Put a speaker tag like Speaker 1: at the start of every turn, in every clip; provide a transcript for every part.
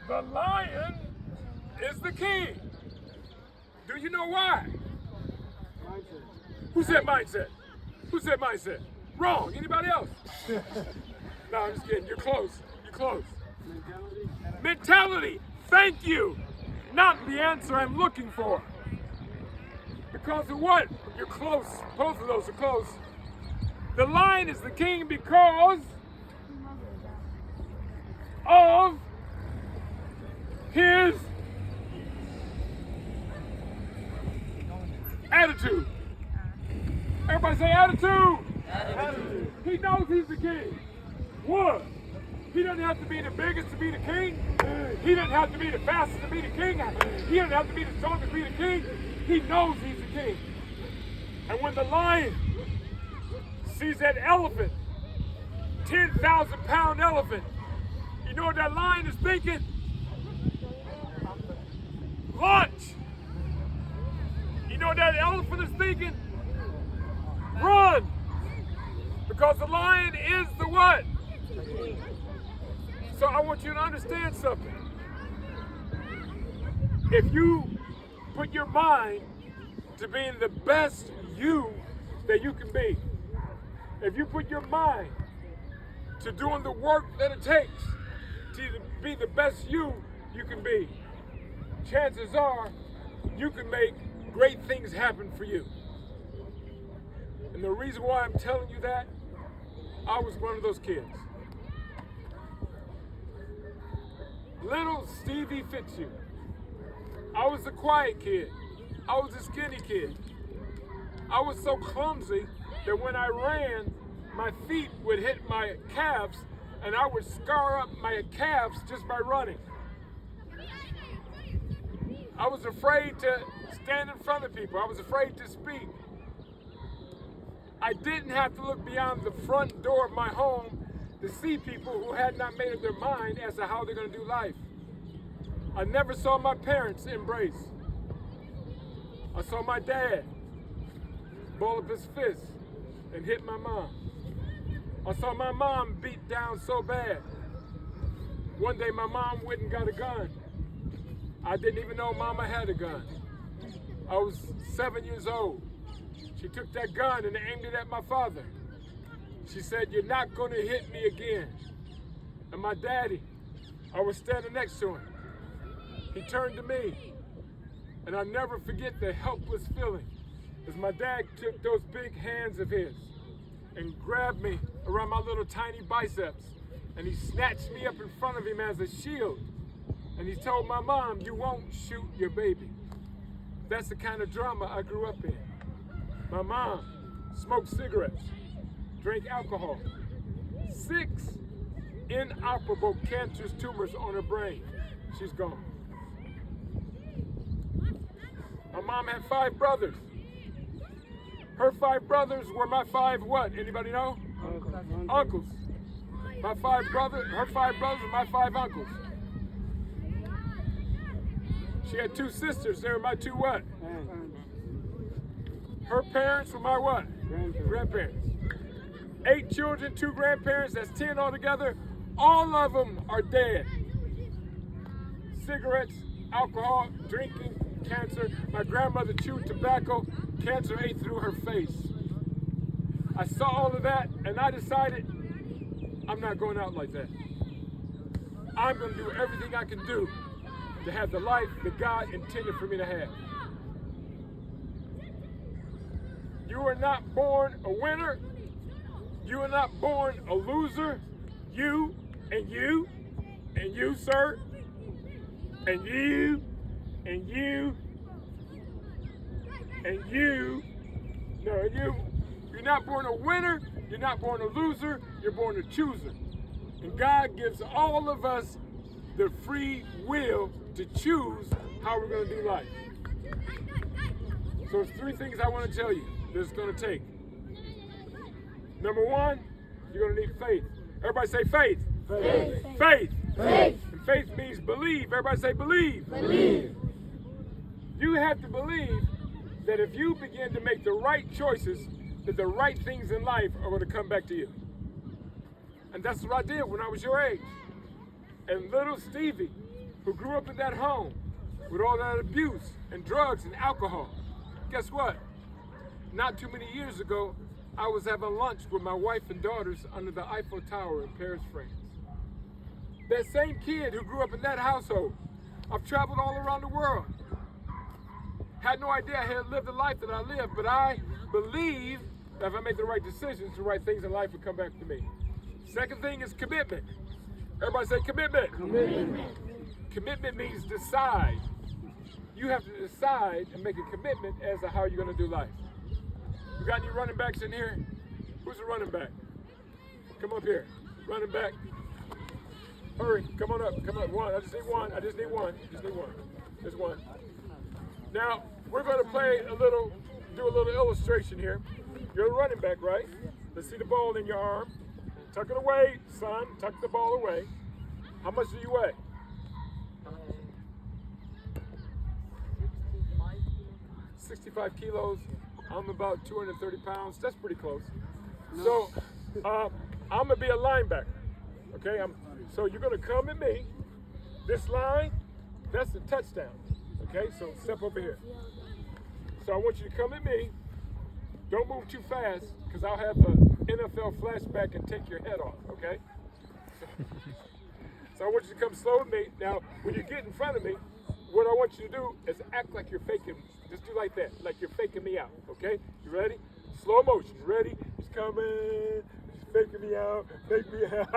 Speaker 1: The lion is the king. Do you know why?
Speaker 2: Mindset.
Speaker 1: Who said mindset? Who said mindset? Wrong. Anybody else? No, I'm just kidding. You're close. You're close.
Speaker 2: Mentality.
Speaker 1: Mentality. Thank you. Not the answer I'm looking for. Because of what? You're close. Both of those are close. The lion is the king because of his attitude. Everybody say attitude.
Speaker 2: Attitude.
Speaker 1: He knows he's the king. What? He doesn't have to be the biggest to be the king. He doesn't have to be the fastest to be the king. He doesn't have to be the strongest to be the king. He knows he's the king. And when the lion sees that elephant, 10,000-pound elephant, you know what that lion is thinking? Lunch. You know what that elephant is thinking? Run. Because the lion is the what? So I want you to understand something. If you put your mind to being the best you that you can be, if you put your mind to doing the work that it takes to be the best you can be, chances are you can make great things happen for you. And the reason why I'm telling you that, I was one of those kids. Little Stevie Fitzhugh. I was a quiet kid. I was a skinny kid. I was so clumsy that when I ran, my feet would hit my calves and I would scar up my calves just by running. I was afraid to stand in front of people. I was afraid to speak. I didn't have to look beyond the front door of my home to see people who had not made up their mind as to how they're going to do life. I never saw my parents embrace. I saw my dad ball up his fist and hit my mom. I saw my mom beat down so bad. One day my mom went and got a gun. I didn't even know Mama had a gun. I was 7 years old. She took that gun and aimed it at my father. She said, "You're not going to hit me again." And my daddy, I was standing next to him. He turned to me, and I'll never forget the helpless feeling as my dad took those big hands of his and grabbed me around my little tiny biceps, and he snatched me up in front of him as a shield. And he told my mom, "You won't shoot your baby." That's the kind of drama I grew up in. My mom smoked cigarettes, drank alcohol, 6 inoperable cancerous tumors on her brain. She's gone. My mom had 5 brothers. Her 5 brothers were my 5 what? Anybody know? Uncles. My 5 brothers, her 5 brothers were my 5 uncles. She had 2 sisters. They were my 2 what? Her parents were my what? Grandparents. 8 children, 2 grandparents, that's 10 altogether. All of them are dead. Cigarettes, alcohol, drinking, cancer. My grandmother chewed tobacco, cancer ate through her face. I saw all of that and I decided I'm not going out like that. I'm going to do everything I can do to have the life that God intended for me to have. You are not born a winner. You are not born a loser. You and you and you, sir, and you and you and you. No, you're not born a winner. You're not born a loser. You're born a chooser. And God gives all of us the free will to choose how we're going to do life. So there's 3 things I want to tell you that it's going to take. Number 1, you're going to need faith. Everybody say faith.
Speaker 2: Faith.
Speaker 1: Faith.
Speaker 2: Faith.
Speaker 1: And faith means believe. Everybody say believe.
Speaker 2: Believe.
Speaker 1: You have to believe that if you begin to make the right choices, that the right things in life are going to come back to you. And that's what I did when I was your age. And little Stevie, who grew up in that home with all that abuse and drugs and alcohol. Guess what? Not too many years ago, I was having lunch with my wife and daughters under the Eiffel Tower in Paris, France. That same kid who grew up in that household, I've traveled all around the world. Had no idea I had lived the life that I lived, but I believe that if I make the right decisions, the right things in life will come back to me. Second thing is commitment. Everybody say commitment.
Speaker 2: Commitment.
Speaker 1: Commitment means decide. You have to decide and make a commitment as to how you're going to do life. You got any running backs in here? Who's a running back? Come up here. Running back. Hurry. Come on up. Come on. One. I just need one. I just need one. Just need one. Just one. Now, we're going to do a little illustration here. You're a running back, right? Let's see the ball in your arm. Tuck it away, son. Tuck the ball away. How much do you weigh? 65 kilos. I'm about 230 pounds. That's pretty close. So, I'm going to be a linebacker. Okay? So you're going to come at me. This line, that's the touchdown. Okay? So step over here. So I want you to come at me. Don't move too fast, because I'll have an NFL flashback and take your head off, okay? So I want you to come slow with me. Now, when you get in front of me, what I want you to do is act like you're faking. Just do like that, like you're faking me out, okay? You ready? Slow motion. Ready? He's coming. He's faking me out. Fake me out.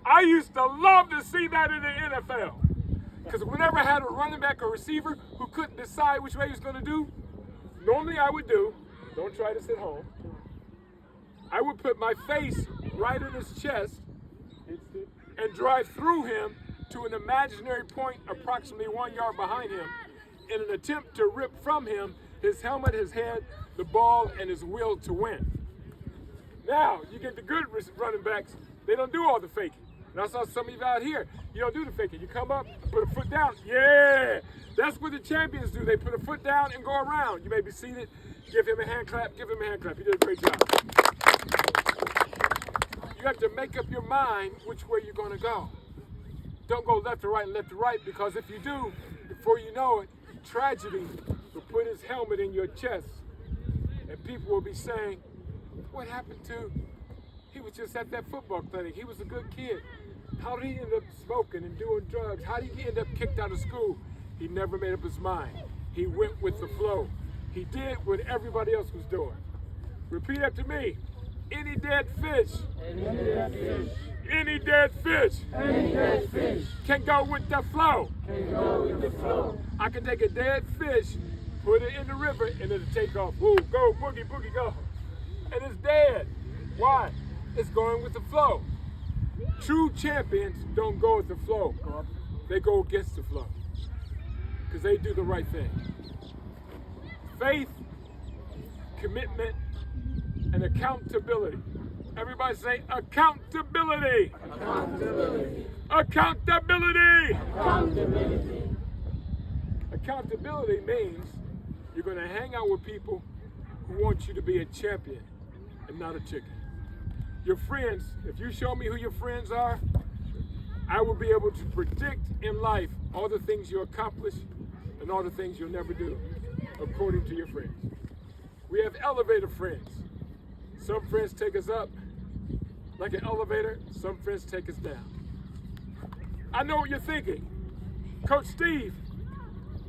Speaker 1: I used to love to see that in the NFL. Because whenever I had a running back or receiver who couldn't decide which way he was going to do, normally I would don't try this at home, I would put my face right in his chest and drive through him to an imaginary point approximately 1 yard behind him in an attempt to rip from him his helmet, his head, the ball, and his will to win. Now, you get the good running backs, they don't do all the faking. And I saw some of you out here, you don't do the faking. You come up, put a foot down. Yeah! That's what the champions do. They put a foot down and go around. You may be seated. Give him a hand clap. Give him a hand clap. You did a great job. You have to make up your mind which way you're going to go. Don't go left to right and left to right, because if you do, before you know it, tragedy will put his helmet in your chest. And people will be saying, what happened to... He was just at that football clinic. He was a good kid. How did he end up smoking and doing drugs? How did he end up kicked out of school? He never made up his mind. He went with the flow. He did what everybody else was doing. Repeat after me. Any dead fish.
Speaker 2: Any dead fish.
Speaker 1: Any dead fish.
Speaker 2: Any dead fish.
Speaker 1: Can go with the flow.
Speaker 2: Can go with the flow.
Speaker 1: I can take a dead fish, put it in the river, and it'll take off. Woo, go, boogie, boogie, go. And it's dead. Why? It's going with the flow. True champions don't go with the flow. They go against the flow. Because they do the right thing. Faith, commitment, and accountability. Everybody say accountability.
Speaker 2: Accountability.
Speaker 1: Accountability.
Speaker 2: Accountability.
Speaker 1: Accountability means you're going to hang out with people who want you to be a champion and not a chicken. Your friends, if you show me who your friends are, I will be able to predict in life all the things you accomplish and all the things you'll never do, according to your friends. We have elevator friends. Some friends take us up like an elevator, some friends take us down. I know what you're thinking. Coach Steve,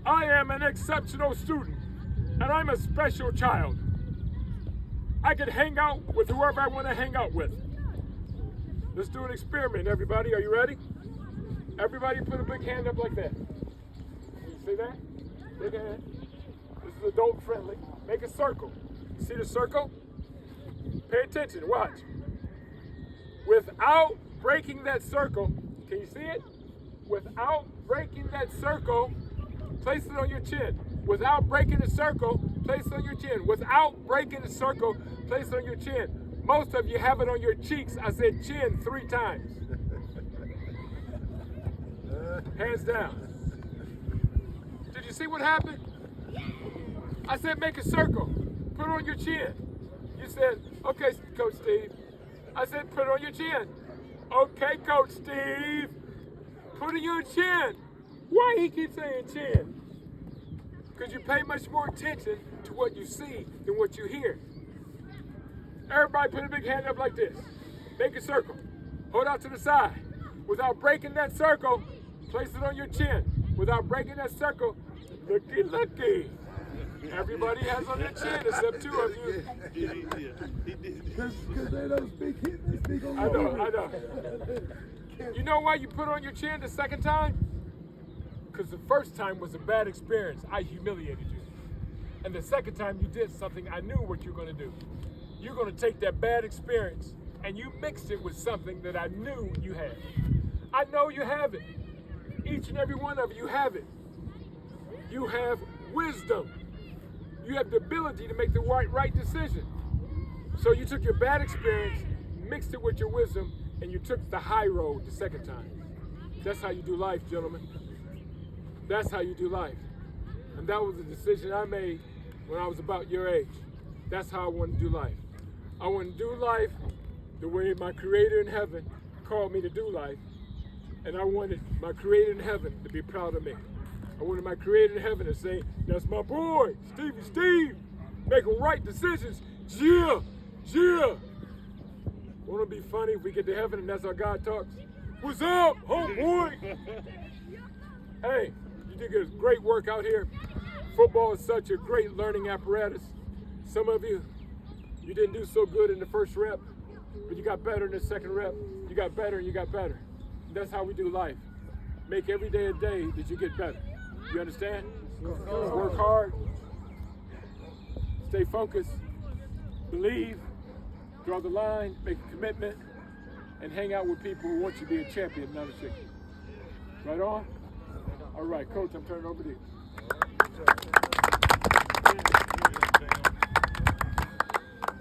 Speaker 1: I am an exceptional student, and I'm a special child. I can hang out with whoever I want to hang out with. Let's do an experiment, everybody. Are you ready? Everybody put a big hand up like that. You see that? Big hand. This is adult friendly. Make a circle. See the circle? Pay attention. Watch. Without breaking that circle, can you see it? Without breaking that circle, place it on your chin. Without breaking the circle, place it on your chin. Without breaking the circle, place it on your chin. Most of you have it on your cheeks. I said chin 3 times. Hands down. Did you see what happened? I said make a circle. Put it on your chin. You said, okay, Coach Steve. I said put it on your chin. Okay, Coach Steve. Putting your chin. Why he keeps saying chin? Because you pay much more attention to what you see than what you hear. Everybody put a big hand up like this. Make a circle. Hold out to the side. Without breaking that circle, place it on your chin. Without breaking that circle, looky, looky. Everybody has on their chin except two of you.
Speaker 3: Because they don't speak, they speak on
Speaker 1: I know. You know why you put on your chin the second time? Because the first time was a bad experience. I humiliated you. And the second time you did something, I knew what you were going to do. You're going to take that bad experience and you mixed it with something that I knew you had. I know you have it. Each and every one of you have it. You have wisdom. You have the ability to make the right decision. So you took your bad experience, mixed it with your wisdom, and you took the high road the second time. That's how you do life, gentlemen. That's how you do life. And that was a decision I made when I was about your age. That's how I want to do life. I want to do life the way my Creator in heaven called me to do life. And I wanted my Creator in heaven to be proud of me. I wanted my Creator in heaven to say, that's my boy, Steve, making right decisions. Yeah. Won't it be funny if we get to heaven and that's how God talks? What's up, homeboy? Hey, you did a great work out here. Football is such a great learning apparatus. Some of you didn't do so good in the first rep, but you got better in the second rep. You got better and you got better. And that's how we do life. Make every day a day that you get better. You understand? Work hard. Stay focused. Believe. Draw the line. Make a commitment. And hang out with people who want you to be a champion, not a chicken. Right on? All right, Coach, I'm turning over to you.